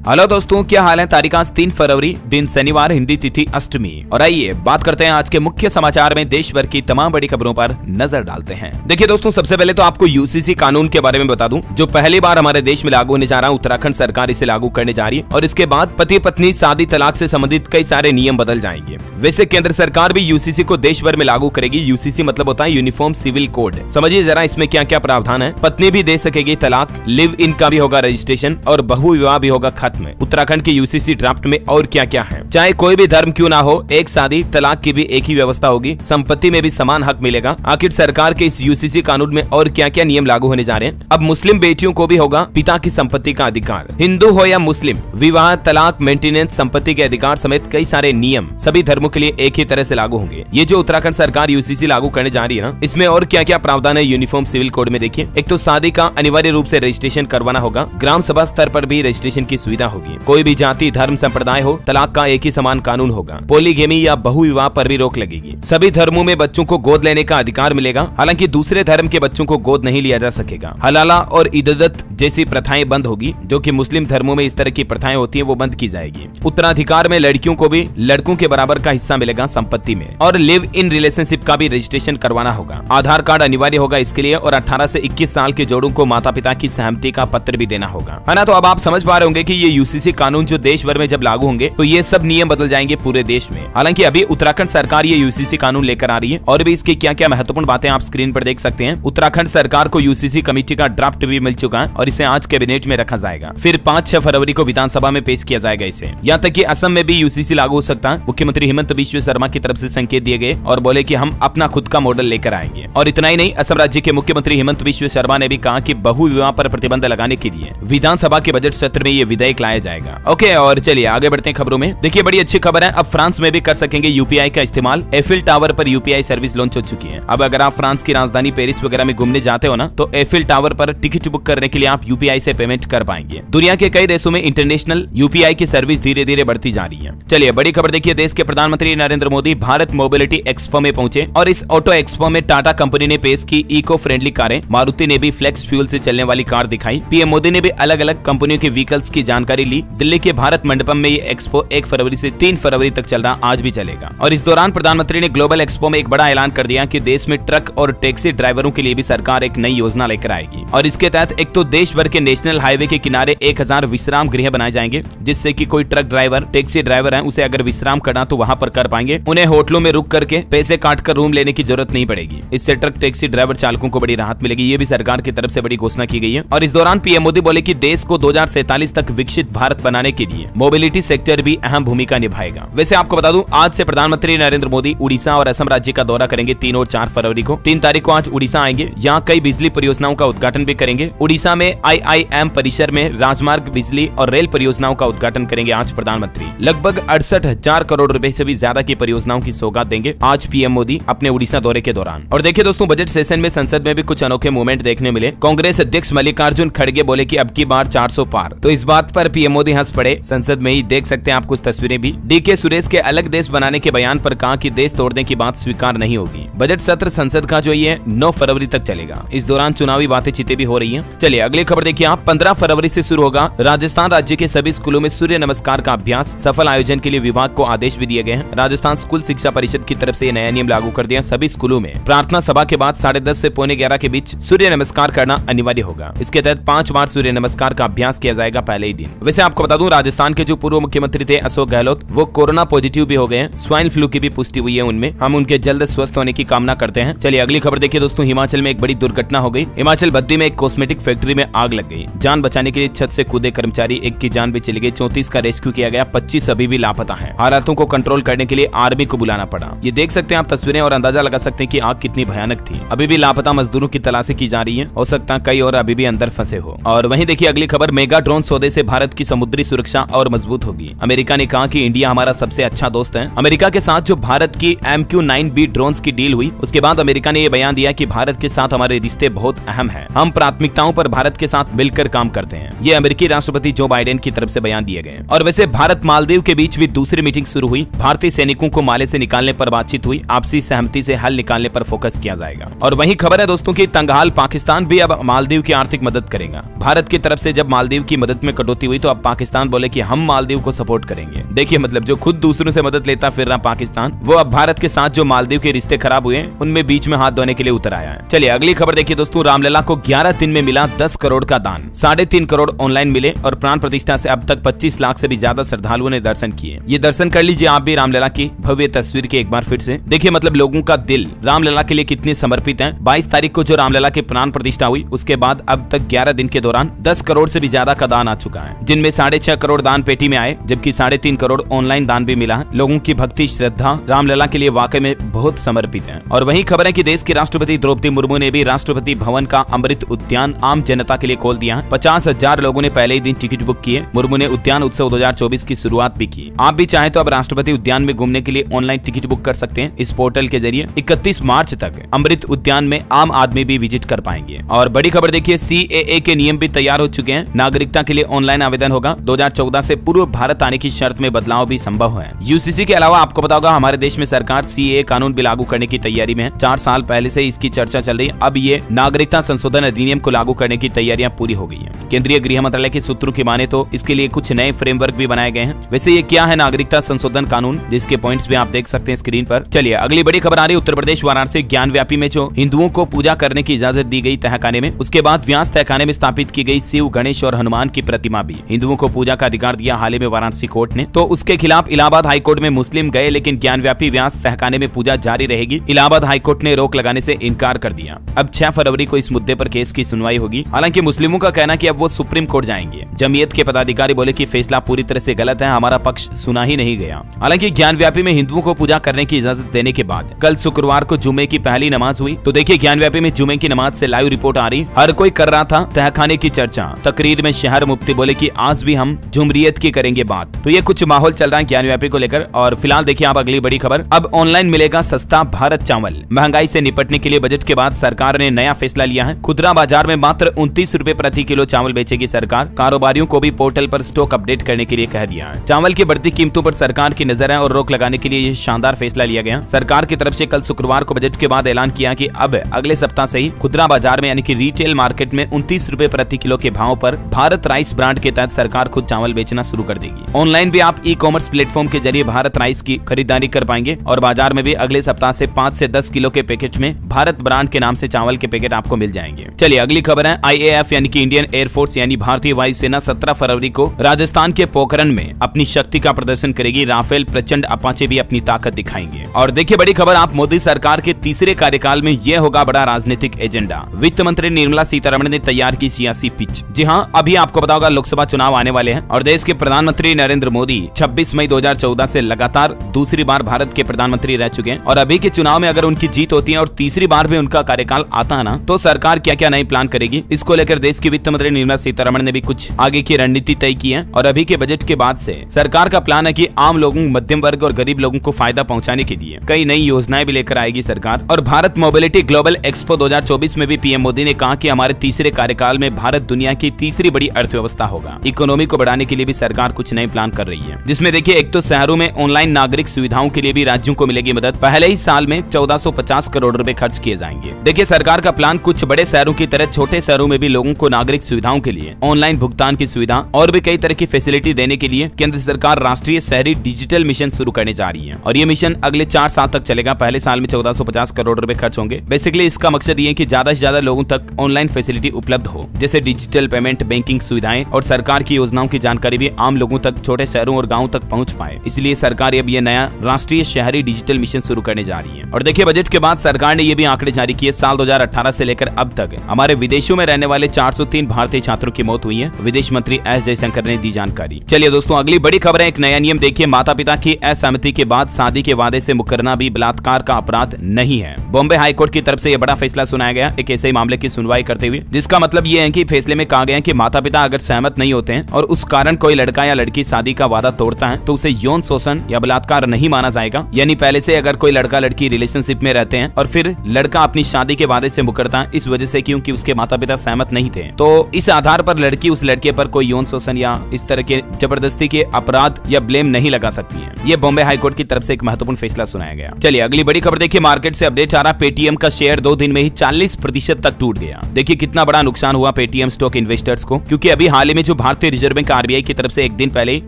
Hello दोस्तों, क्या हाल है। तारीख आज 3 फरवरी, दिन शनिवार, हिंदी तिथि अष्टमी। और आइए बात करते हैं आज के मुख्य समाचार में देश भर की तमाम बड़ी खबरों पर नजर डालते हैं। देखिए दोस्तों, सबसे पहले तो आपको यूसीसी कानून के बारे में बता दूं, जो पहली बार हमारे देश में लागू होने जा रहा है। उत्तराखंड सरकार इसे लागू करने जा रही है और इसके बाद पति पत्नी शादी तलाक से संबंधित कई सारे नियम बदल जाएंगे। वैसे केंद्र सरकार भी यूसीसी को देश भर में लागू करेगी। यूसीसी मतलब होता है यूनिफॉर्म सिविल कोड। समझिए जरा इसमें क्या क्या प्रावधान है। पत्नी भी दे सकेगी तलाक, लिव इन का भी होगा रजिस्ट्रेशन और बहु विवाह भी होगा खत्म। उत्तराखंड के यूसीसी ड्राफ्ट में और क्या क्या है, चाहे कोई भी धर्म क्यों ना हो, एक शादी तलाक की भी एक ही व्यवस्था होगी। संपत्ति में भी समान हक मिलेगा। आखिर सरकार के इस यूसीसी कानून में और क्या क्या नियम लागू होने जा रहे हैं। अब मुस्लिम बेटियों को भी होगा पिता की संपत्ति का अधिकार। हिंदू हो या मुस्लिम, विवाह, तलाक, मेंटेनेंस, संपत्ति के अधिकार समेत कई सारे नियम सभी धर्मों के लिए एक ही तरह से लागू होंगे। ये जो उत्तराखंड सरकार यूसीसी लागू करने जा रही है ना, इसमें और क्या क्या प्रावधान है यूनिफॉर्म सिविल कोड में। देखिए, एक तो शादी का अनिवार्य रूप से रजिस्ट्रेशन करवाना होगा। ग्राम सभा स्तर पर भी रजिस्ट्रेशन की सुविधा होगी। कोई भी जाति, धर्म, संप्रदाय हो, तलाक का एक ही समान कानून होगा। पॉलीगेमी या बहु विवाह पर भी रोक लगेगी। सभी धर्मों में बच्चों को गोद लेने का अधिकार मिलेगा। हालांकि दूसरे धर्म के बच्चों को गोद नहीं लिया जा सकेगा। हलाला और इददत जैसी प्रथाएं बंद होगी, जो कि मुस्लिम धर्मों में इस तरह की प्रथाएं होती हैं, वो बंद की जाएगी। उत्तराधिकार में लड़कियों को भी लड़कों के बराबर का हिस्सा मिलेगा संपत्ति में। और लिव इन रिलेशनशिप का भी रजिस्ट्रेशन करवाना होगा। आधार कार्ड अनिवार्य होगा इसके लिए और 18 से 21 साल के जोड़ों को माता पिता की सहमति का पत्र भी देना होगा, है ना। तो अब आप समझ पा रहे होंगे कि ये यूसीसी कानून जो देश भर में जब लागू होंगे तो ये सब नियम बदल जाएंगे पूरे देश में। हालांकि अभी उत्तराखंड सरकार ये यूसीसी कानून लेकर आ रही है और भी इसकी क्या क्या महत्वपूर्ण बातें आप स्क्रीन पर देख सकते हैं। उत्तराखंड सरकार को यूसीसी कमेटी का ड्राफ्ट भी मिल चुका है और इसे आज कैबिनेट में रखा जाएगा। फिर 5-6 फरवरी को विधानसभा में पेश किया जाएगा इसे। यहाँ तक कि असम में भी यूसीसी लागू हो सकता है। मुख्यमंत्री हिमंत बिश्व शर्मा की तरफ से संकेत दिए गए और बोले कि हम अपना खुद का मॉडल लेकर आएंगे। और इतना ही नहीं, असम राज्य के मुख्यमंत्री हिमंत बिश्व शर्मा ने भी कहा कि बहु विवाह पर प्रतिबंध लगाने के लिए विधानसभा के बजट सत्र में ये विधेयक लाया जाएगा। ओके, और चलिए आगे बढ़ते हैं खबरों में। देखिए, बड़ी अच्छी खबर है, अब फ्रांस में भी कर सकेंगे यूपीआई का इस्तेमाल। एफिल टावर पर यूपीआई सर्विस लॉन्च हो चुकी है। अब अगर आप फ्रांस की राजधानी पेरिस वगैरह में घूमने जाते हो ना, तो एफिल टावर पर टिकट बुक करने के लिए आप यूपीआई से पेमेंट कर पाएंगे। दुनिया के कई देशों में इंटरनेशनल यूपीआई की सर्विस धीरे धीरे बढ़ती जा रही है। चलिए बड़ी खबर देखिए, देश के प्रधानमंत्री नरेंद्र मोदी भारत मोबिलिटी एक्सपो में पहुंचे और इस ऑटो एक्सपो में टाटा कंपनी ने पेश की इको फ्रेंडली कारें। मारुति ने भी फ्लेक्स फ्यूल से चलने वाली कार दिखाई। पीएम मोदी ने भी अलग अलग कंपनियों के व्हीकल्स की जानकारी ली। दिल्ली के भारत मंडपम में ये एक्सपो 1 फरवरी से 3 फरवरी तक चल रहा, आज भी चलेगा। और इस दौरान प्रधानमंत्री ने ग्लोबल एक्सपो में एक बड़ा ऐलान कर दिया कि देश में ट्रक और टैक्सी ड्राइवरों के लिए भी सरकार एक नई योजना लेकर आएगी। और इसके तहत एक तो देश भर के नेशनल हाईवे के किनारे 1000 विश्राम गृह बनाए जाएंगे, जिससे कि कोई ट्रक ड्राइवर, टैक्सी ड्राइवर है, उसे अगर विश्राम करना तो वहां पर कर पाएंगे। उन्हें होटलों में रुक करके पैसे काट कर रूम लेने की जरूरत नहीं पड़ेगी। इससे ट्रक टैक्सी ड्राइवर चालकों को बड़ी राहत मिलेगी। ये भी सरकार की तरफ से बड़ी घोषणा की गई है। और इस दौरान पीएम मोदी बोले कि देश को 2047 तक विकसित भारत बनाने के लिए मोबिलिटी सेक्टर भी अहम भूमिका निभाएगा। वैसे आपको बता दूं, आज से प्रधानमंत्री नरेंद्र मोदी उड़ीसा और असम राज्य का दौरा करेंगे 3 और 4 फरवरी को। 3 तारीख को आज उड़ीसा आएंगे। यहाँ कई बिजली परियोजनाओं का उद्घाटन भी करेंगे। उड़ीसा में IIM परिसर में राजमार्ग, बिजली और रेल परियोजनाओं का उद्घाटन करेंगे आज प्रधानमंत्री। लगभग 68,000 करोड़ रुपए से भी ज्यादा की परियोजनाओं की सौगात देंगे आज पीएम मोदी अपने उड़ीसा दौरे के दौरान। और देखिए दोस्तों, बजट सेशन में संसद में भी कुछ अनोखे मूवमेंट देखने मिले। कांग्रेस अध्यक्ष मल्लिकार्जुन खड़गे बोले कि अब की बार 400 पार। तो इस बात पर पीएम मोदी हंस पड़े। संसद में ही देख सकते हैं आप कुछ तस्वीरें भी। डीके सुरेश के अलग देश बनाने के बयान पर कहा कि देश तोड़ने की बात स्वीकार नहीं होगी। बजट सत्र संसद का जो ये 9 फरवरी तक चलेगा। इस दौरान चुनावी बातें चीतें भी हो रही हैं। चलिए अगली खबर देखिए आप। 15 फरवरी से शुरू होगा राजस्थान राज्य के सभी स्कूलों में सूर्य नमस्कार का अभ्यास। सफल आयोजन के लिए विभाग को आदेश भी दिए गए हैं। राजस्थान स्कूल शिक्षा परिषद की तरफ से ये नया नियम लागू कर दिया। सभी स्कूलों में प्रार्थना सभा के बाद 10:30 से 11:45 के बीच सूर्य नमस्कार करना अनिवार्य होगा। इसके तहत 5 बार सूर्य नमस्कार का अभ्यास किया जाएगा पहले ही दिन। वैसे आपको बता दूं, राजस्थान के जो पूर्व मुख्यमंत्री थे अशोक गहलोत, वो कोरोना पॉजिटिव भी हो गए हैं। स्वाइन फ्लू की भी पुष्टि हुई है उनमें। हम उनके जल्द स्वस्थ होने की कामना करते हैं। चलिए अगली खबर देखिए दोस्तों, हिमाचल में एक बड़ी दुर्घटना हो गई। हिमाचल बद्दी में एक कॉस्मेटिक फैक्ट्री में आग लग गई। जान बचाने के लिए छत से कूदे कर्मचारी, 1 की जान भी चली गई। 34 का रेस्क्यू किया गया। 25 अभी भी लापता है। हालातों को कंट्रोल करने के लिए आर्मी को बुलाना पड़ा। ये देख सकते हैं आप तस्वीरें और अंदाजा लगा सकते हैं कि आग कितनी भयानक थी। अभी भी लापता मजदूरों की तलाशी की जा रही है। हो सकता है कई और अभी भी अंदर फंसे हो। और वहीं देखिए अगली खबर, मेगा ड्रोन सौदे से भारत की समुद्री सुरक्षा और मजबूत होगी। अमेरिका ने कहा कि इंडिया हमारा सबसे अच्छा दोस्त है। अमेरिका के साथ जो भारत की MQ-9B ड्रोन्स की डील हुई, उसके बाद अमेरिका ने यह बयान दिया कि भारत के साथ हमारे रिश्ते बहुत अहम हैं। हम प्राथमिकताओं पर भारत के साथ मिलकर काम करते हैं। ये अमेरिकी राष्ट्रपति जो बाइडेन की तरफ से बयान दिए गए। और वैसे भारत मालदीव के बीच भी दूसरी मीटिंग शुरू हुई। भारतीय सैनिकों को माले से निकालने पर बातचीत हुई। आपसी सहमति से हल निकालने पर फोकस किया जाएगा। और वही खबर है दोस्तों की तंगहाल पाकिस्तान भी अब मालदीव की आर्थिक मदद करेगा। भारत की तरफ से जब मालदीव की मदद में कटौती हुई तो अब पाकिस्तान बोले कि हम मालदीव को सपोर्ट करेंगे। देखिए मतलब जो खुद दूसरों से मदद लेता फिर रहा पाकिस्तान, वो अब भारत के साथ जो मालदीव के रिश्ते खराब हुए उनमें बीच में हाथ धोने के लिए उतर आया है। चलिए अगली खबर देखिए दोस्तों, रामलला को 11 दिन में मिला 10 करोड़ का दान, 3.5 करोड़ ऑनलाइन मिले और प्राण प्रतिष्ठा से अब तक 25 लाख से भी ज्यादा श्रद्धालुओं ने दर्शन किए। ये दर्शन कर लीजिए आप भी रामलला की भव्य तस्वीर के एक बार फिर से। देखिए मतलब लोगों का दिल रामलला के लिए कितने समर्पित है। 22 तारीख को जो रामलला की प्राण प्रतिष्ठा हुई उसके बाद अब तक 11 दिन के दौरान 10 करोड़ से भी ज्यादा का दान आ चुका है, जिनमें 6.5 करोड़ दान पेटी में आए, जबकि 3.5 करोड़ ऑनलाइन दान भी मिला है। लोगों की भक्ति श्रद्धा रामलला के लिए वाकई में बहुत समर्पित है। और वही खबर है कि देश की राष्ट्रपति द्रौपदी मुर्मू ने भी राष्ट्रपति भवन का अमृत उद्यान आम जनता के लिए खोल दिया है। 50,000 लोगों ने पहले ही दिन टिकट बुक किए। मुर्मू ने उद्यान उत्सव 2024 की शुरुआत भी की। आप भी चाहे तो अब राष्ट्रपति उद्यान में घूमने के लिए ऑनलाइन टिकट बुक कर सकते हैं इस पोर्टल के जरिए। 31 मार्च तक अमृत उद्यान में आम आदमी भी विजिट कर पाएंगे। और बड़ी खबर देखिए, CAA के नियम भी तैयार हो चुके हैं। नागरिकता के लिए ऑनलाइन आवेदन होगा। 2014 से पूर्व भारत आने की शर्त में बदलाव भी संभव है। UCC के अलावा आपको पता होगा हमारे देश में सरकार CAA कानून भी लागू करने की तैयारी में है। 4 साल पहले से इसकी चर्चा चल रही है। अब ये नागरिकता संशोधन अधिनियम को लागू करने की तैयारियां पूरी हो गई हैं। केंद्रीय गृह मंत्रालय के सूत्रों की माने तो इसके लिए कुछ नए फ्रेमवर्क भी बनाए गए हैं। वैसे ये क्या है नागरिकता संशोधन कानून, जिसके पॉइंट्स भी आप देख सकते हैं स्क्रीन पर। चलिए अगली बड़ी खबर आ रही है, उत्तर प्रदेश वाराणसी ज्ञानव्यापी में जो हिंदुओं को पूजा करने की इजाजत दी गई तहखाने में, उसके बाद व्यास तहखाने में स्थापित की गई शिव, गणेश और हनुमान की प्रतिमा भी हिंदुओं को पूजा का अधिकार दिया हाल ही में वाराणसी कोर्ट ने। तो उसके खिलाफ इलाहाबाद हाईकोर्ट में मुस्लिम गए, लेकिन ज्ञानव्यापी व्यास तहखाने में पूजा जारी रहेगी। इलाहाबाद हाईकोर्ट ने रोक लगाने से इनकार कर दिया। अब 6 फरवरी को इस मुद्दे पर केस की सुनवाई होगी। हालांकि मुस्लिमों का कहना है कि अब वो सुप्रीम कोर्ट जाएंगे। जमीयत के पदाधिकारी बोले कि फैसला पूरी तरह से गलत है, हमारा पक्ष सुना ही नहीं गया। हालांकि ज्ञानव्यापी में हिंदुओं को पूजा करने की इजाजत देने के बाद कल शुक्रवार को जुमे की पहली नमाज हुई। तो देखिए ज्ञानव्यापी में जुमे की नमाज से लाइव रिपोर्ट आ रही, हर कोई कर रहा था तहखाने की चर्चा। तकरीर में शहर मुफ्ती बोले कि आज भी हम जुमरियत की करेंगे बात। तो ये कुछ माहौल चल रहा है ज्ञानव्यापी को लेकर। और फिलहाल देखिए आप अगली बड़ी खबर, अब ऑनलाइन मिलेगा सस्ता भारत चावल। महंगाई से निपटने के लिए बजट के बाद सरकार ने नया फैसला लिया है। खुदरा बाजार में मात्र 29 रुपए प्रति किलो चावल बेचेगी सरकार। कारोबारियों को भी पोर्टल पर स्टॉक अपडेट करने के लिए कह दिया है। चावल की बढ़ती कीमतों पर सरकार की नजर है और रोक लगाने के लिए ये शानदार फैसला लिया गया। सरकार की तरफ से कल शुक्रवार को बजट के बाद ऐलान किया कि अब अगले सप्ताह से ही खुदरा बाजार में यानी कि रिटेल मार्केट में 29 रुपए प्रति किलो के भाव पर भारत राइस ब्रांड के तहत सरकार खुद चावल बेचना शुरू कर देगी। ऑनलाइन भी आप ई-कॉमर्स प्लेटफॉर्म के जरिए भारत राइस की खरीदारी कर पाएंगे और बाजार में भी अगले सप्ताह से 5 से 10 किलो के पैकेट में भारत ब्रांड के नाम से चावल के पैकेट आपको मिल जाएंगे। चलिए अगली खबर है, IAF यानी कि इंडियन एयरफोर्स यानी भारतीय वायुसेना 17 फरवरी को राजस्थान के पोखरण में अपनी शक्ति का प्रदर्शन करेगी। राफेल, प्रचंड अपाचे भी अपनी ताकत दिखाएंगे। और देखिए बड़ी खबर, आप मोदी सरकार के तीसरे कार्यकाल में यह होगा बड़ा राजनीतिक एजेंडा। वित्त मंत्री निर्मला सीतारमण ने तैयार की सियासी पिच। जी हां, अभी आपको पता होगा लोकसभा चुनाव आने वाले हैं और देश के प्रधानमंत्री नरेंद्र मोदी 26 मई 2014 से लगातार दूसरी बार भारत के प्रधानमंत्री रह चुके हैं। और अभी के चुनाव में अगर उनकी जीत होती है और तीसरी बार भी उनका कार्यकाल आता है ना, तो सरकार क्या क्या नई प्लान करेगी, इसको लेकर देश की वित्त मंत्री निर्मला सीतारमण ने भी कुछ आगे की रणनीति तय की है। और अभी के बजट के बाद से सरकार का प्लान है कि आम लोगों, मध्यम वर्ग और गरीब लोगों को फायदा पहुंचाने के लिए कई नई योजनाएं भी लेकर आएगी सरकार। और भारत मोबिलिटी ग्लोबल एक्सपो 2024 में भी पीएम मोदी ने कहा कि हमारे तीसरे कार्यकाल में भारत दुनिया की तीसरी बड़ी अर्थव्यवस्था होगा। इकोनॉमी को बढ़ाने के लिए भी सरकार कुछ नए प्लान कर रही है, जिसमें देखिए एक तो शहरों में ऑनलाइन नागरिक सुविधाओं के लिए भी राज्यों को मिलेगी मदद। पहले ही साल में 1450 करोड़ रुपए खर्च किए जाएंगे। देखिए सरकार का प्लान कुछ बड़े शहरों की तरह छोटे शहरों में भी लोगों को नागरिक सुविधाओं के लिए ऑनलाइन भुगतान की सुविधा और भी कई तरह की फैसिलिटी देने के लिए केंद्र सरकार राष्ट्रीय शहरी डिजिटल मिशन शुरू करने जा रही है। और ये मिशन अगले 4 साल तक चलेगा। पहले साल में 1450 करोड़ रुपए खर्च होंगे। बेसिकली इसका मकसद ये है कि ज्यादा से ज्यादा लोगों तक ऑनलाइन फैसिलिटी उपलब्ध हो, जैसे डिजिटल पेमेंट, बैंकिंग सुविधाएं और सरकार की योजनाओं की जानकारी भी आम लोगों तक, छोटे शहरों और गाँव तक पहुँच पाए। इसलिए सरकार अब ये नया राष्ट्रीय शहरी डिजिटल मिशन शुरू करने जा रही है। और देखिए बजट के बाद सरकार ने ये भी आंकड़े जारी किए, साल 2018 से लेकर अब तक हमारे विदेशों में रहने वाले 403 भारतीय छात्रों की मौत हुई है। विदेश मंत्री एस जयशंकर ने दी जानकारी। चलिए दोस्तों अगली बड़ी खबर है, एक नया नियम देखिए, माता पिता की असहमति के बाद शादी के वादे से मुकरना भी बलात्कार का अपराध नहीं है। बॉम्बे हाईकोर्ट की तरफ से यह बड़ा फैसला सुनाया गया एक ऐसे मामले की सुनवाई करते हुए, जिसका मतलब ये है कि फैसले में कहा गया है कि माता पिता अगर सहमत नहीं होते हैं और उस कारण कोई लड़का या लड़की शादी का वादा तोड़ता है तो उसे यौन शोषण या बलात्कार नहीं माना जाएगा। यानी पहले से अगर कोई लड़का लड़की रिलेशनशिप में रहते हैं और फिर लड़का अपनी शादी के वादे से मुकरता है इस वजह से क्योंकि उसके माता पिता सहमत नहीं थे, तो इस आधार पर लड़की उस लड़के पर कोई यौन शोषण या इस तरह के जबरदस्ती के अपराध या ब्लेम नहीं लगा सकती है। ये बॉम्बे हाईकोर्ट की तरफ से एक महत्वपूर्ण फैसला सुनाया गया। चलिए अगली बड़ी खबर देखिए, मार्केट से अपडेट आ रहा, पेटीएम का शेयर 2 दिन में ही 40% तक टूट गया। देखिए कितना बड़ा नुकसान हुआ पेटीएम स्टॉक इन्वेस्टर्स को, क्योंकि अभी हाल ही में जो भारतीय रिजर्व बैंक आरबीआई की तरफ से एक दिन पहले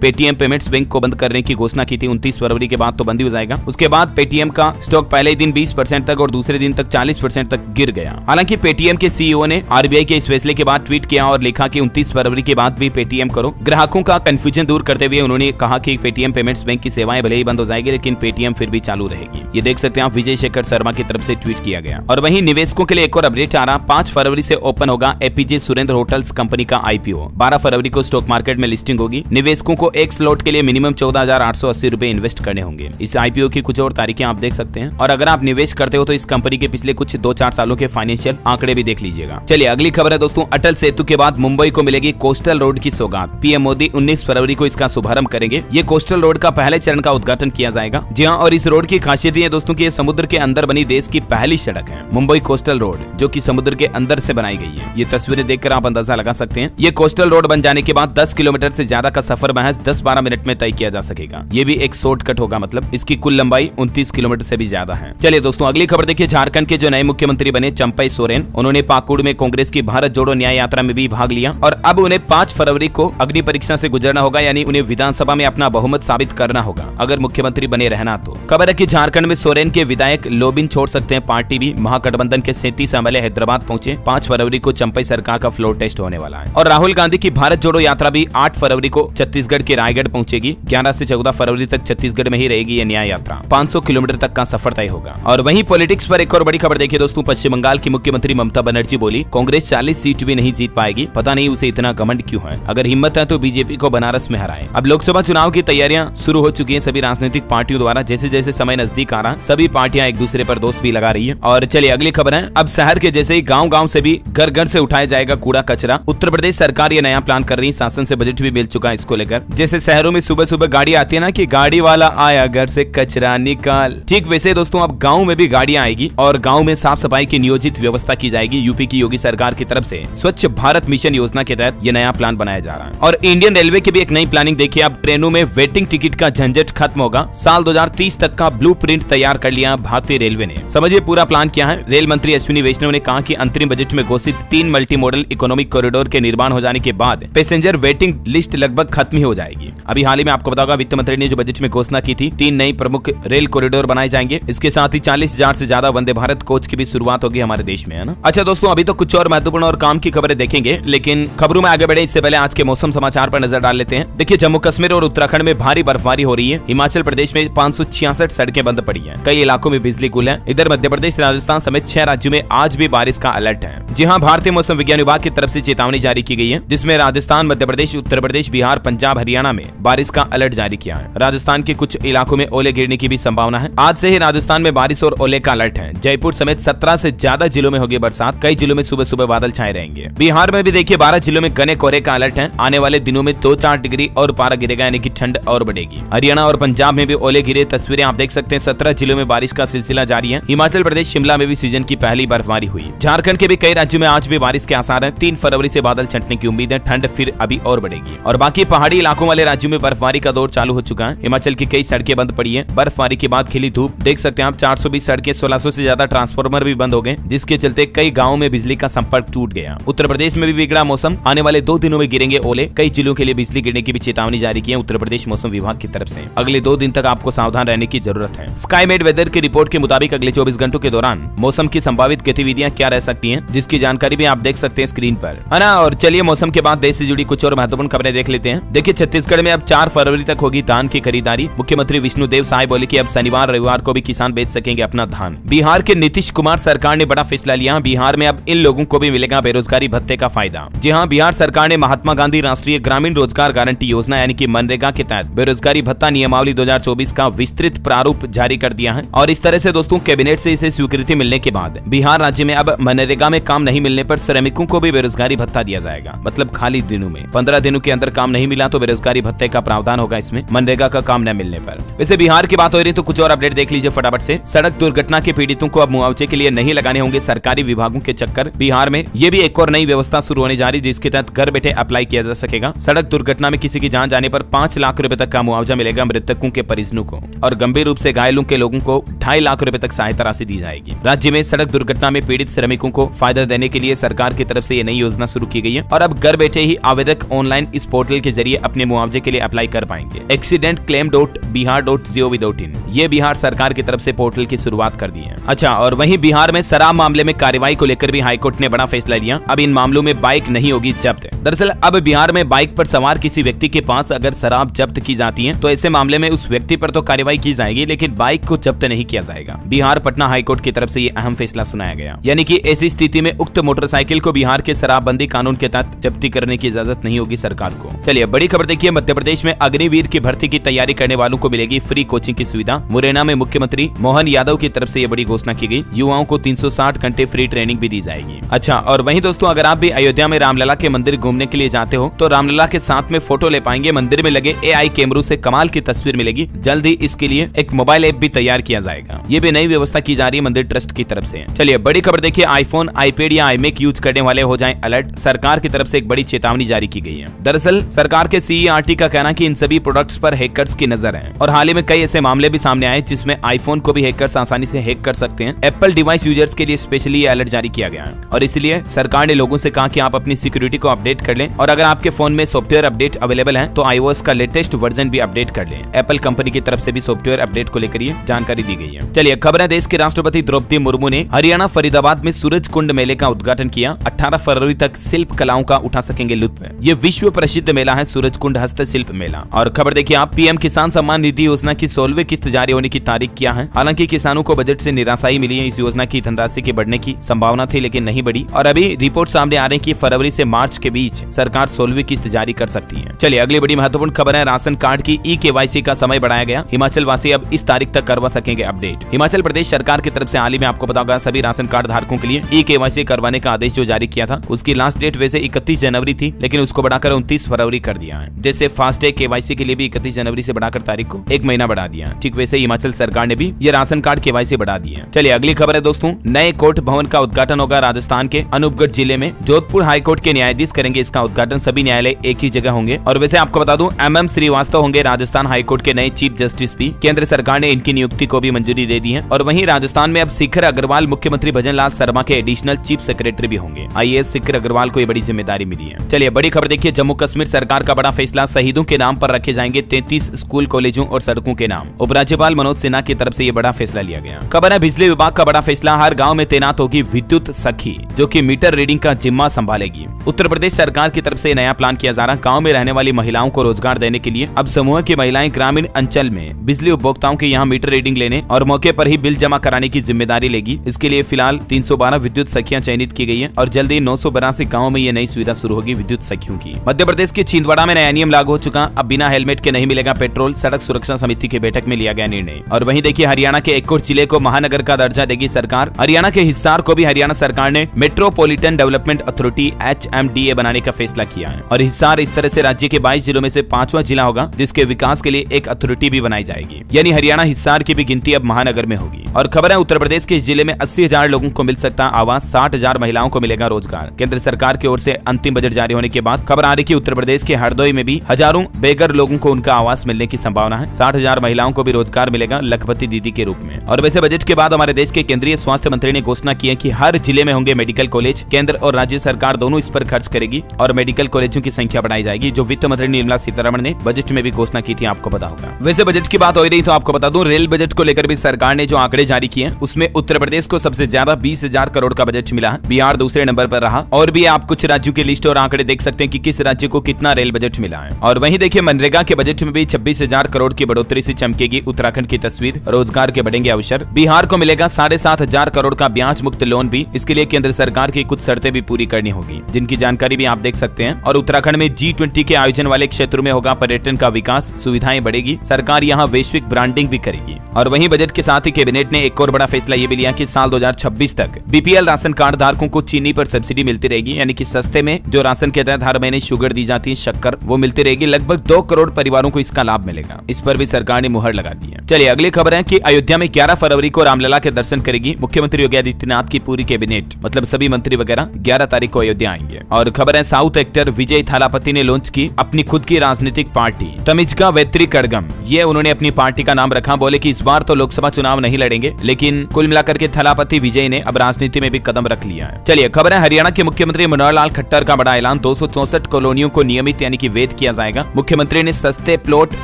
पेटीएम पेमेंट्स बैंक को बंद करने की घोषणा की थी। 29 फरवरी के बाद तो बंद ही हो जाएगा। उसके बाद पेटीएम का स्टॉक पहले दिन 20% तक और दूसरे दिन तक 40% तक गिर गया। हालांकि पेटीएम के सीईओ ने आरबीआई के इस फैसले के बाद ट्वीट किया और लिखा कि 29 फरवरी के बाद भी पेटीएम करो। ग्राहकों का कंफ्यूजन दूर करते हुए उन्होंने कहा कि पेटीएम पेमेंट्स बैंक की सेवाएं भले ही बंद हो जाएगी, लेकिन पेटीएम फिर भी चालू रहेगी। ये देख सकते हैं आप, विजय शेखर शर्मा की तरफ से ट्वीट किया गया। और वहीं निवेशकों के लिए एक और अपडेट आ रहा, 5 फरवरी से ओपन होगा एपीजे सुरेंद्र होटल्स कंपनी का आईपीओ। 12 फरवरी को स्टॉक मार्केट में लिस्टिंग होगी। निवेशकों को एक स्लॉट के लिए मिनिमम 14,880 रुपए इन्वेस्ट करने होंगे। इस आईपीओ की कुछ और तारीखें आप देख सकते हैं। और अगर आप निवेश करते हो तो इस कंपनी के पिछले कुछ 2-4 सालों के फाइनेंशियल आंकड़े भी देख लीजिएगा। चलिए अगली खबर है दोस्तों, अटल सेतु के बाद मुंबई को मिलेगी कोस्टल रोड की सौगात। पीएम मोदी 19 फरवरी को इसका शुभारंभ करेंगे। ये कोस्टल रोड का पहले चरण का उद्घाटन किया जाएगा। जी हाँ, और इस रोड की खासियत ये दोस्तों की समुद्र के अंदर बनी देश की पहली सड़क है, मुंबई कोस्टल रोड, जो कि समुद्र के अंदर से बनाई गई है। ये तस्वीरें देखकर आप अंदाजा लगा सकते हैं। ये कोस्टल रोड बन जाने के बाद 10 किलोमीटर से ज्यादा का सफर महज 10-12 मिनट में तय किया जा सकेगा। ये भी एक शॉर्टकट होगा, मतलब इसकी कुल लंबाई 29 किलोमीटर से भी ज्यादा है। चलिए दोस्तों अगली खबर देखिए, झारखंड के जो नए मुख्यमंत्री बने चंपई सोरेन, उन्होंने पाकुड़ में कांग्रेस की भारत जोड़ो न्याय यात्रा में भी भाग लिया और अब उन्हें 5 फरवरी को अग्नि परीक्षा से गुजरना होगा, यानी उन्हें विधानसभा में अपना बहुमत साबित करना होगा अगर मुख्यमंत्री बने रहना तो। खबर है कि झारखंड में सोरेन के विधायक लोबिन छोड़ सकते हैं पार्टी भी। महागठबंधन के 37 एमएलए हैदराबाद पहुंचे। 5 फरवरी को चंपई सरकार का फ्लोर टेस्ट होने वाला है। और राहुल गांधी की भारत जोड़ो यात्रा भी 8 फरवरी को छत्तीसगढ़ के रायगढ़ पहुंचेगी। 11 से 14 फरवरी तक छत्तीसगढ़ में ही रहेगी ये न्याय यात्रा। 500 किलोमीटर तक का सफर तय होगा। और वहीं पॉलिटिक्स पर एक और बड़ी खबर देखिए दोस्तों, पश्चिम बंगाल की मुख्यमंत्री ममता बनर्जी बोली कांग्रेस 40 सीट भी नहीं जीत पाएगी, पता नहीं उसे इतना घमंड क्यों है। अगर हिम्मत है तो बीजेपी को बनारस में हराए। अब लोकसभा चुनाव की तैयारियां शुरू हो चुकी है सभी राजनीतिक पार्टियों द्वारा। जैसे जैसे समय नजदीक आ रहा, सभी पार्टियां एक दूसरे पर दोष भी लगा रही है। और चलिए अगली खबर है, अब शहर के जैसे ही गांव-गांव से भी घर घर से उठाया जाएगा कूड़ा कचरा। उत्तर प्रदेश सरकार ये नया प्लान कर रही है, शासन से बजट भी मिल चुका है इसको लेकर। जैसे शहरों में सुबह सुबह गाड़ी आती है ना कि गाड़ी वाला आया घर से कचरा निकाल, ठीक वैसे दोस्तों अब गाँव में भी गाड़ियां आएगी और गाँव में साफ सफाई की नियोजित व्यवस्था की जाएगी। यूपी की योगी सरकार की तरफ से स्वच्छ भारत मिशन योजना के तहत ये नया प्लान बनाया जा रहा है। और इंडियन रेलवे की भी एक नई प्लानिंग देखिए, अब ट्रेनों में वेटिंग टिकट का झंझट खत्म होगा। साल 2030 तक का ब्लूप्रिंट तैयार कर लिया भारतीय रेलवे ने। समझिए पूरा प्लान क्या है। रेल मंत्री अश्विनी वैष्णव ने कहा कि अंतरिम बजट में घोषित 3 मल्टी मॉडल इकोनॉमिक कॉरिडोर के निर्माण हो जाने के बाद पैसेंजर वेटिंग लिस्ट लगभग खत्म ही हो जाएगी। अभी हाल ही में आपको बताऊंगा वित्त मंत्री ने जो बजट में घोषणा की थी, 3 नई प्रमुख रेल कॉरिडोर बनाए जाएंगे। इसके साथ ही 40,000 से ज्यादा वंदे भारत कोच की भी शुरुआत होगी हमारे देश में, है ना। अच्छा दोस्तों, अभी तो कुछ और महत्वपूर्ण और काम की खबरें देखेंगे, लेकिन खबरों में आगे बढ़े इससे पहले आज के मौसम समाचार पर नजर डाल लेते हैं। देखिए जम्मू कश्मीर और उत्तराखंड में भारी बर्फबारी हो रही है। हिमाचल प्रदेश में 566 सड़कें बंद पड़ी हैं। कई इलाकों में बिजली गुल है। इधर मध्य प्रदेश, राजस्थान समेत 6 राज्यों में आज भी बारिश का अलर्ट है। जी हां, भारतीय मौसम विज्ञान विभाग की तरफ से चेतावनी जारी की गई है, जिसमें राजस्थान, मध्य प्रदेश, उत्तर प्रदेश, बिहार, पंजाब, हरियाणा में बारिश का अलर्ट जारी किया है। राजस्थान के कुछ इलाकों में ओले गिरने की भी संभावना है। आज से ही राजस्थान में बारिश और ओले का अलर्ट है। जयपुर समेत 17 से ज्यादा जिलों में होगी बरसात। कई जिलों में सुबह सुबह बादल छाए रहेंगे। बिहार में भी देखिए 12 जिलों में घने कोहरे का अलर्ट है। आने वाले दिनों में 2-4 डिग्री और पारा गिरेगा, यानी कि ठंड और बढ़ेगी। हरियाणा और पंजाब में भी ओले गिरे तस्वीरें आप देख सकते हैं। 17 जिलों में बारिश का सिलसिला जारी है। हिमाचल प्रदेश, शिमला में भी सीजन की पहली बर्फबारी हुई। झारखंड के भी कई राज्यों में आज भी बारिश के आसार हैं। 3 फरवरी से बादल छंटने की उम्मीद है। ठंड फिर अभी और बढ़ेगी। और बाकी पहाड़ी इलाकों वाले राज्यों में बर्फबारी का दौर चालू हो चुका है। हिमाचल की कई सड़कें बंद पड़ी है। बर्फबारी के बाद खिली धूप देख सकते हैं आप। 420 सड़कें, 1600 से ज्यादा ट्रांसफार्मर भी बंद हो गए, जिसके चलते कई गाँव में बिजली का संपर्क टूट गया। उत्तर प्रदेश में भी बिगड़ा मौसम। आने वाले 2 दिनों में गिरेंगे ओले। कई जिलों के लिए बिजली गिरने की भी चेतावनी जारी की है उत्तर प्रदेश मौसम विभाग की तरफ से। अगले 2 दिन तक आपको सावधान रहने की जरूरत है। स्काईमेट वेदर की रिपोर्ट के मुताबिक अगले 24 घंटों के दौरान मौसम की संभावित गतिविधियां क्या रह सकती हैं, जिसकी जानकारी भी आप देख सकते हैं स्क्रीन पर, है ना। और चलिए मौसम के बाद देश से जुड़ी कुछ और महत्वपूर्ण खबरें देख लेते हैं। देखिए छत्तीसगढ़ में अब 4 फरवरी तक होगी धान की खरीदारी। मुख्यमंत्री विष्णुदेव साय बोले कि अब शनिवार रविवार को भी किसान बेच सकेंगे अपना धान। बिहार के नीतीश कुमार सरकार ने बड़ा फैसला लिया। बिहार में अब इन लोगों को भी मिलेगा बेरोजगारी भत्ते का फायदा। जी हाँ, बिहार सरकार ने महात्मा गांधी राष्ट्रीय ग्रामीण रोजगार गारंटी योजना यानी कि मनरेगा के तहत बेरोजगारी भत्ता नियमावली 2024 का विस्तृत प्रारूप जारी कर दिया है। और इस तरह से दोस्तों कैबिनेट से इसे स्वीकृति मिलने के बाद बिहार राज्य में अब मनरेगा में काम नहीं मिलने पर श्रमिकों को भी बेरोजगारी भत्ता दिया जाएगा। मतलब खाली दिनों में 15 दिनों के अंदर काम नहीं मिला तो बेरोजगारी भत्ते का प्रावधान होगा इसमें, मनरेगा का काम न मिलने पर। वैसे बिहार की बात हो रही तो कुछ और अपडेट देख लीजिए फटाफट से। सड़क दुर्घटना के पीड़ितों को अब मुआवजे के लिए नहीं लगाने होंगे सरकारी विभागों के चक्कर। बिहार में ये भी एक और नई व्यवस्था शुरू होने जा रही, जिसके तहत घर बैठे अप्लाई किया जा सकेगा। सड़क दुर्घटना में किसी की जान जाने पर 5 लाख रुपए तक का मुआवजा मिलेगा मृतकों के परिजनों को, और गंभीर रूप से घायलों के लोगों को 2.5 लाख रुपए तक सहायता राशि दी जाएगी। राज्य में सड़क दुर्घटना में पीड़ित श्रमिकों को फायदा देने के लिए सरकार की तरफ से ये नई योजना शुरू की गई है। और अब घर बैठे ही आवेदक ऑनलाइन इस पोर्टल के जरिए अपने मुआवजे के लिए अप्लाई कर पाएंगे। accidentclaim.bihar.gov.in ये बिहार सरकार की तरफ से पोर्टल की शुरुआत कर दी है। अच्छा, और वहीं बिहार में शराब मामले में कार्रवाई को लेकर भी हाईकोर्ट ने बड़ा फैसला लिया। अब इन मामलों में बाइक नहीं होगी जब्त। दरअसल अब बिहार में बाइक पर सवार किसी व्यक्ति के पास अगर शराब जब्त की जाती है तो ऐसे मामले में उस व्यक्ति पर तो कार्रवाई की जाएगी, लेकिन बाइक को जब्त नहीं किया जाएगा। बिहार पटना हाईकोर्ट की तरफ से ये अहम फैसला सुनाया गया, यानी कि ऐसी स्थिति में उक्त मोटरसाइकिल को बिहार के शराबबंदी कानून के तहत जब्ती करने की इजाजत नहीं होगी सरकार को। चलिए बड़ी खबर देखिए, मध्य प्रदेश में अग्निवीर की भर्ती की तैयारी करने वालों को मिलेगी फ्री कोचिंग की सुविधा। मुरैना में मुख्यमंत्री मोहन यादव की तरफ से ये बड़ी घोषणा की गई। युवाओं को 360 घंटे फ्री ट्रेनिंग भी दी जाएगी। अच्छा, और वहीं दोस्तों अगर आप भी अयोध्या में रामलला के मंदिर घूमने के लिए जाते हो तो रामलला के साथ में फोटो ले पाएंगे। मंदिर में लगे AI कैमरों से कमाल की तस्वीर मिलेगी। जल्द ही इसके लिए एक मोबाइल ऐप भी तैयार किया जाएगा। ये भी नई व्यवस्था की जा रही है मंदिर ट्रस्ट की तरफ से। चलिए बड़ी खबर देखिए, आईफोन, आईपैड या iMac यूज करने वाले हो जाएं अलर्ट। सरकार की तरफ से एक बड़ी चेतावनी जारी की गई है। दरअसल सरकार के CERT का कहना कि इन सभी प्रोडक्ट्स पर हैकर्स की नजर है और हाल ही में कई ऐसे मामले भी सामने आए जिसमें आईफोन को भी हैकर्स आसानी से हैक कर सकते हैं। एप्पल डिवाइस यूजर्स के लिए स्पेशली अलर्ट जारी किया गया है और इसलिए सरकार ने लोगों से कहा कि आप अपनी सिक्योरिटी को अपडेट कर लें और अगर आपके फोन में सॉफ्टवेयर अपडेट अवेलेबल है तो iOS का लेटेस्ट वर्जन भी अपडेट कर लें। एप्पल कंपनी की तरफ से भी सॉफ्टवेयर अपडेट को लेकर ये जानकारी दी गई है। चलिए खबर है, देश के राष्ट्रपति द्रौपदी मुर्मू ने हरियाणा फरीदाबाद में सूरज कुंड मेले का उद्घाटन किया। 18 फरवरी तक शिल्प कलाओं का उठा सकेंगे लुत्फ। ये विश्व प्रसिद्ध मेला है सूरज कुंड हस्तशिल्प मेला। और खबर देखिए आप, PM किसान सम्मान निधि योजना की 16वीं किस्त जारी होने की तारीख क्या है। हालांकि किसानों को बजट से निराशा ही मिली है। इस योजना की धनराशि के बढ़ने की संभावना थी लेकिन नहीं बढ़ी और अभी रिपोर्ट सामने आ रही है कि फरवरी से मार्च के बीच सरकार 16वीं किस्त जारी कर सकती है। चलिए अगली बड़ी महत्वपूर्ण खबर है, राशन कार्ड की eKYC का समय बढ़ाया गया। हिमाचल वासी अब इस तारीख तक करवा सकेंगे अपडेट। हिमाचल प्रदेश सरकार की तरफ से हाल ही में आपको पता होगा सभी राशन कार्ड धारकों के लिए eKYC करवाने का आदेश जो जारी किया था उसकी लास्ट डेट वैसे 31 जनवरी थी लेकिन उसको बढ़ाकर 29 फरवरी कर दिया है। जैसे फास्टैग KYC के लिए भी 31 जनवरी से बढ़ाकर तारीख को एक महीना बढ़ा दिया, ठीक वैसे हिमाचल सरकार ने भी ये राशन कार्ड KYC बढ़ा दी है। चलिए अगली खबर है दोस्तों, नए कोर्ट भवन का उद्घाटन होगा राजस्थान के अनूपगढ़ जिले में। जोधपुर हाईकोर्ट के न्यायाधीश करेंगे इसका उद्घाटन। सभी न्यायालय एक ही जगह होंगे और वैसे आपको बता दूं MM श्रीवास्तव होंगे राजस्थान हाईकोर्ट के नए चीफ जस्टिस भी। केंद्र सरकार ने इनकी नियुक्ति को भी मंजूरी दे दी है और वहीं राजस्थान में अब शिखर अग्रवाल मुख्यमंत्री भजनलाल शर्मा के एडिशनल चीफ सेक्रेटरी भी होंगे। IAS शिखर अग्रवाल को ये बड़ी जिम्मेदारी मिली है। चलिए बड़ी खबर देखिए, जम्मू कश्मीर सरकार का बड़ा फैसला, शहीदों के नाम पर रखे जाएंगे 33 स्कूल, कॉलेजों और सड़कों के नाम। उपराज्यपाल मनोज सिन्हा की तरफ से ये बड़ा फैसला लिया गया। खबर है, बिजली विभाग का बड़ा फैसला, हर गाँव में तैनात होगी विद्युत सखी जो की मीटर रीडिंग का जिम्मा संभालेगी। उत्तर प्रदेश सरकार की तरफ से नया प्लान किया जा रहा। गाँव में रहने वाली महिलाओं को रोजगार देने के लिए अब समूह की महिलाएं ग्रामीण अंचल में बिजली उपभोक्ताओं के यहाँ मीटर रीडिंग लेने और मौके पर ही बिल जमा कराने की जिम्मेदारी लेगी। इसके लिए फिलहाल 312 विद्युत सखियां चयनित की गई है और जल्द ही 982 गाँव में ये नई सुविधा शुरू होगी विद्युत सखियों की। मध्य प्रदेश के छिंदवाड़ा में नया नियम लागू हो चुका। अब बिना हेलमेट के नहीं मिलेगा पेट्रोल। सड़क सुरक्षा समिति की बैठक में लिया गया निर्णय। और वहीं देखिए, हरियाणा के एक और जिले को महानगर का दर्जा देगी सरकार। हरियाणा के हिसार को भी हरियाणा सरकार ने मेट्रोपॉलिटन डेवलपमेंट अथॉरिटी HMDA बनाने का फैसला किया है और हिसार इस तरह से राज्य के 22 जिलों में से 5वां जिला होगा जिसके विकास के लिए एक अथॉरिटी भी बनाई जाएगी। यानी हरियाणा हिसार की भी गिनती अब महानगर में होगी। और खबर है, उत्तर प्रदेश के इस जिले में 80,000 लोगों को मिल सकता है आवास, 60,000 महिलाओं को मिलेगा रोजगार। केंद्र सरकार की ओर से अंतिम बजट जारी होने के बाद खबर आ रही कि उत्तर प्रदेश के हरदोई में भी हजारों बेघर लोगों को उनका आवास मिलने की संभावना है। 60,000 महिलाओं को भी रोजगार मिलेगा लखपति दीदी के रूप में। और वैसे बजट के बाद हमारे देश के केंद्रीय स्वास्थ्य मंत्री ने घोषणा की है कि हर जिले में होंगे मेडिकल कॉलेज। केंद्र और राज्य सरकार दोनों इस पर खर्च करेगी और मेडिकल कॉलेजों की संख्या बढ़ाई जाएगी, जो वित्त मंत्री निर्मला सीतारमण ने बजट में भी घोषणा की थी, आपको पता होगा। वैसे बजट की बात हो रही तो आपको बता दूं, रेल बजट को लेकर भी सरकार ने जो आंकड़े जारी किए उसमें उत्तर प्रदेश को सबसे ज्यादा 20,000 करोड़ का बजट मिला है। बिहार दूसरे नंबर पर रहा। और भी आप कुछ राज्यों की लिस्ट और आंकड़े देख सकते हैं कि किस राज्य को कितना रेल बजट मिला है। और वहीं देखिए, मनरेगा के बजट में भी 26,000 करोड़ की बढ़ोतरी से चमकेगी उत्तराखंड की तस्वीर। रोजगार के बढ़ेंगे अवसर। बिहार को मिलेगा 7,500 करोड़ का ब्याज मुक्त लोन भी। इसके लिए केंद्र सरकार की कुछ शर्तें भी पूरी करनी होगी, जिनकी जानकारी भी आप देख सकते हैं। और उत्तराखंड में G20 के आयोजन वाले क्षेत्रों में होगा पर्यटन का विकास, सुविधाएं बढ़ेगी। सरकार यहाँ वैश्विक ब्रांडिंग भी करेगी। और वहीं बजट के साथ ही कैबिनेट ने एक और बड़ा फैसला ये भी लिया कि साल 2026 तक BPL राशन कार्ड धारकों को चीनी पर सब्सिडी मिलती रहेगी। यानी कि सस्ते में जो राशन के तहत हर महीने शुगर दी जाती है, शक्कर, वो मिलती रहेगी। लगभग 2 करोड़ परिवारों को इसका लाभ मिलेगा। इस पर भी सरकार ने मुहर लगा दी है। चलिए अगली खबर है कि अयोध्या में 11 फरवरी को रामलला के दर्शन करेगी मुख्यमंत्री योगी आदित्यनाथ की पूरी कैबिनेट, मतलब सभी मंत्री वगैरह 11 तारीख को अयोध्या आएंगे। और खबर है, साउथ एक्टर विजय थालापति ने लॉन्च की अपनी खुद की राजनीतिक पार्टी तमिजका वेत्री कड़गम। ये उन्होंने अपनी पार्टी का नाम रखा। बोले कि इस बार तो लोकसभा चुनाव नहीं लड़ेंगे, लेकिन कुल मिलाकर के थालापति विजय ने अब राजनीति में भी कदम रख लिया है। चलिए खबर है, हरियाणा के मुख्यमंत्री मनोहर लाल खट्टर का बड़ा ऐलान। 264 कॉलोनियों को नियमित यानी कि वैध किया जाएगा। मुख्यमंत्री ने सस्ते प्लॉट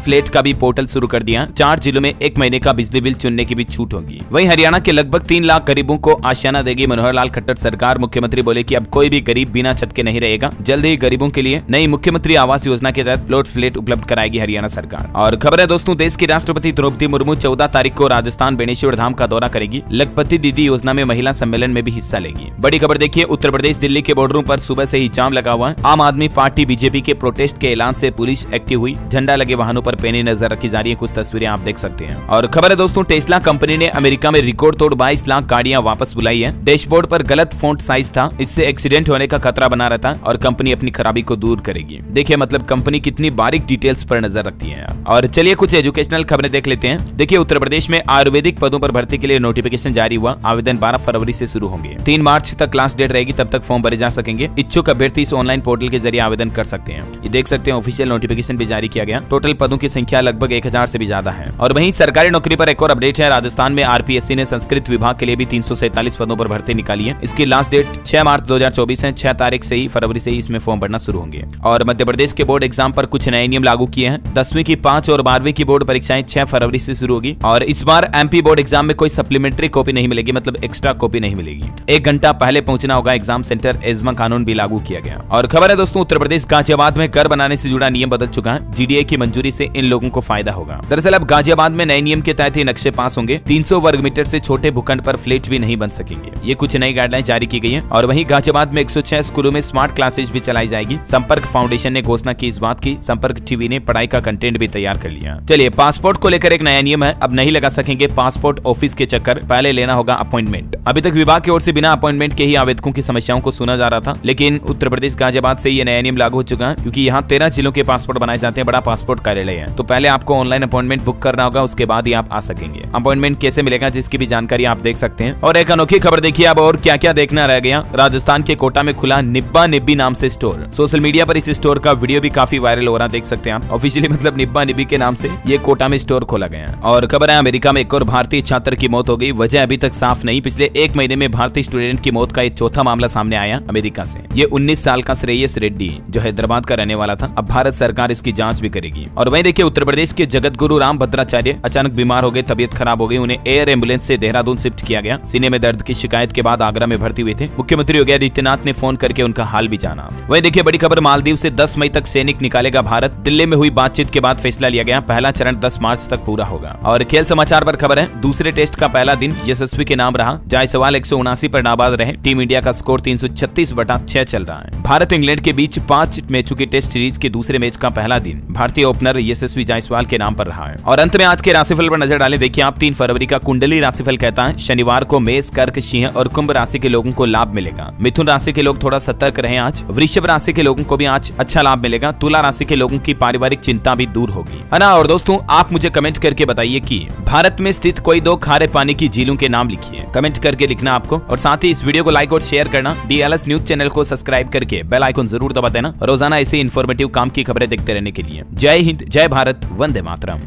फ्लैट का भी पोर्टल शुरू कर दिया। 4 जिलों में 1 महीने का बिजली बिल चुनने की भी छूट होगी। वहीं हरियाणा के लगभग 3 लाख गरीबों को आशियाना देगी मनोहर लाल खट्टर सरकार। मुख्यमंत्री बोले कि अब कोई भी गरीब बिना छत के नहीं रहेगा। जल्द ही गरीबों के लिए नई मुख्यमंत्री आवास योजना के तहत प्लॉट फ्लैट उपलब्ध कराएगी हरियाणा सरकार। और खबर है दोस्तों, देश की राष्ट्रपति द्रौपदी मुर्मू 14 तारीख को राजस्थान बेनेश्वर धाम का दौरा करेगी। लखपति दीदी योजना में महिला सम्मेलन में भी हिस्सा लेगी। बड़ी खबर देखिए, उत्तर प्रदेश दिल्ली के बॉर्डरों पर सुबह से ही जाम लगा हुआ है। आम आदमी पार्टी बीजेपी के प्रोटेस्ट के ऐलान से पुलिस एक्टिव हुई। झंडा लगे वाहनों पर पैनी नजर रखी जा रही है। कुछ तस्वीरें आप देख सकते हैं। और खबर है दोस्तों, टेस्ला कंपनी ने अमेरिका में रिकॉर्ड तोड़ 22 लाख गाड़ियां वापस बुलाई है। डैशबोर्ड पर गलत फॉन्ट साइज था, इससे एक्सीडेंट होने का खतरा बना रहता है और कंपनी अपनी खराबी को दूर करेगी। देखिए मतलब कंपनी कितनी बारीक डिटेल्स पर नजर रखती है। और चलिए कुछ एजुकेशनल खबरें देख लेते हैं। देखिए उत्तर प्रदेश में आयुर्वेदिक पदों पर भर्ती के लिए नोटिफिकेशन जारी हुआ। आवेदन 12 फरवरी से शुरू होंगे। 3 मार्च तक लास्ट डेट रहेगी, तब तक फॉर्म भरे जा सकेंगे। इच्छुक अभ्यर्थी इस ऑनलाइन पोर्टल के जरिए आवेदन कर सकते हैं। ये देख सकते हैं ऑफिशियल नोटिफिकेशन भी जारी किया गया। टोटल पदों की संख्या लगभग 1000 से भी ज्यादा है। और वहीं सरकारी नौकरी पर एक और अपडेट है। राजस्थान में आरपीएससी ने संस्कृत विभाग के लिए भी 347 पदों पर भर्ती निकाली है। इसकी लास्ट डेट 6 मार्च 2024 है। 6 तारीख से ही फरवरी से ही इसमें फॉर्म भरना शुरू होंगे। और मध्य प्रदेश के बोर्ड एग्जाम पर कुछ नए नियम लागू किए हैं। 10वीं की 5 और 12वीं की बोर्ड परीक्षाएं 6 फरवरी से शुरू होगी। और इस बार एमपी बोर्ड एग्जाम में कोई सप्लीमेंट्री कॉपी नहीं मिलेगी, मतलब एक्स्ट्रा कॉपी नहीं मिलेगी। 1 घंटा पहले पहुंचना होगा एग्जाम सेंटर। एजमा कानून भी लागू किया गया। और खबर है दोस्तों, उत्तर प्रदेश गाजियाबाद में घर बनाने से जुड़ा नियम बदल चुका है। जीडीए की मंजूरी से इन लोगों को फायदा होगा। दरअसल अब गाजियाबाद में नए नियम के तहत ही नक्शे पास होंगे। 300 वर्ग मीटर से छोटे भूखंड पर फ्लैट भी नहीं बन सकेंगे। ये कुछ नई गाइडलाइन जारी की गई है। और वहीं गाजियाबाद में 106 स्कूलों में स्मार्ट क्लासेज भी चलाई जाएगी। संपर्क फाउंडेशन ने घोषणा की इस बात की। संपर्क टीवी ने पढ़ाई का कंटेंट भी तैयार कर लिया। चलिए पासपोर्ट को लेकर एक नया नियम है। अब नहीं लगा सकेंगे पासपोर्ट ऑफिस के चक्कर, पहले लेना होगा अपॉइंटमेंट। अभी तक विभाग की ओर से बिना अपॉइंटमेंट के ही आवेदकों की समस्याओं को सुना जा रहा था, लेकिन उत्तर प्रदेश गाजियाबाद से ये नया नियम लागू हो चुका है। क्योंकि यहाँ 13 जिलों के पासपोर्ट बनाए जाते हैं। बड़ा पासपोर्ट कार्यालय है, तो पहले आपको ऑनलाइन अपॉइंटमेंट बुक करना होगा, उसके बाद ही आप आ सकेंगे। अपॉइंटमेंट कैसे मिलेगा जिसकी भी जानकारी आप देख सकते हैं। और एक अनोखी खबर देखिए अब और क्या क्या देखना रह गया। राजस्थान के कोटा में खुला निब्बा निब्बी नाम से स्टोर। सोशल मीडिया पर इस स्टोर का वीडियो भी काफी वायरल हो रहा, देख सकते हैं आप। ऑफिशियली मतलब निब्बा निब्बी के नाम से ये कोटा में स्टोर खोला गया। और खबर है अमेरिका में एक और भारतीय छात्र की मौत हो गई। वजह अभी तक साफ नहीं। पिछले 1 महीने में भारतीय स्टूडेंट की मौत का एक चौथा मामला सामने आया अमेरिका से। ये 19 साल का श्रेयस रेड्डी जो हैदराबाद का रहने वाला था। अब भारत सरकार इसकी जांच भी करेगी। और वहीं देखिए उत्तर प्रदेश के जगत गुरु राम भद्राचार्य अचानक बीमार हो गए, तबीयत खराब हो गई। उन्हें एयर एम्बुलेंस से देहरादून शिफ्ट किया गया। सीने में दर्द की शिकायत के बाद आगरा में भर्ती हुए थे। मुख्यमंत्री योगी आदित्यनाथ ने फोन करके उनका हाल भी जाना। वहीं देखिए बड़ी खबर, मालदीव से 10 मई तक सैनिक निकालेगा भारत। दिल्ली में हुई बातचीत के बाद फैसला लिया गया। पहला चरण 10 मार्च तक पूरा होगा। और खेल समाचार पर खबर है, दूसरे टेस्ट का पहला दिन यशस्वी के नाम रहा। जायसवाल 179 पर नाबाद रहे। टीम इंडिया का स्कोर 336/6 चल रहा है। भारत इंग्लैंड के बीच 5 मैचों की टेस्ट सीरीज के दूसरे मैच का पहला दिन भारतीय ओपनर यशस्वी जायसवाल के नाम पर रहा है। और अंत में आज के राशिफल पर नजर डालें। देखिए आप 3 फरवरी का कुंडली राशिफल कहता है शनिवार को मेष, कर्क, सिंह और कुंभ राशि के लोगों को लाभ मिलेगा। मिथुन राशि के लोग थोड़ा सतर्क रहें आज। वृषभ राशि के लोगों को भी आज अच्छा लाभ मिलेगा। तुला राशि के लोगों की पारिवारिक चिंता भी दूर होगी, है ना। और दोस्तों आप मुझे कमेंट करके बताइए कि भारत में स्थित कोई 2 खारे पानी की झीलों के नाम लिखिए। कमेंट करके लिखना आपको। और साथ ही इस वीडियो को लाइक और शेयर करना। DLS न्यूज चैनल को सब्सक्राइब करके बेल आइकन जरूर दबा देना। रोजाना ऐसे इन्फॉर्मेटिव काम की खबरें देखते रहने के लिए। जय हिंद, जय भारत, वंदे मातरम।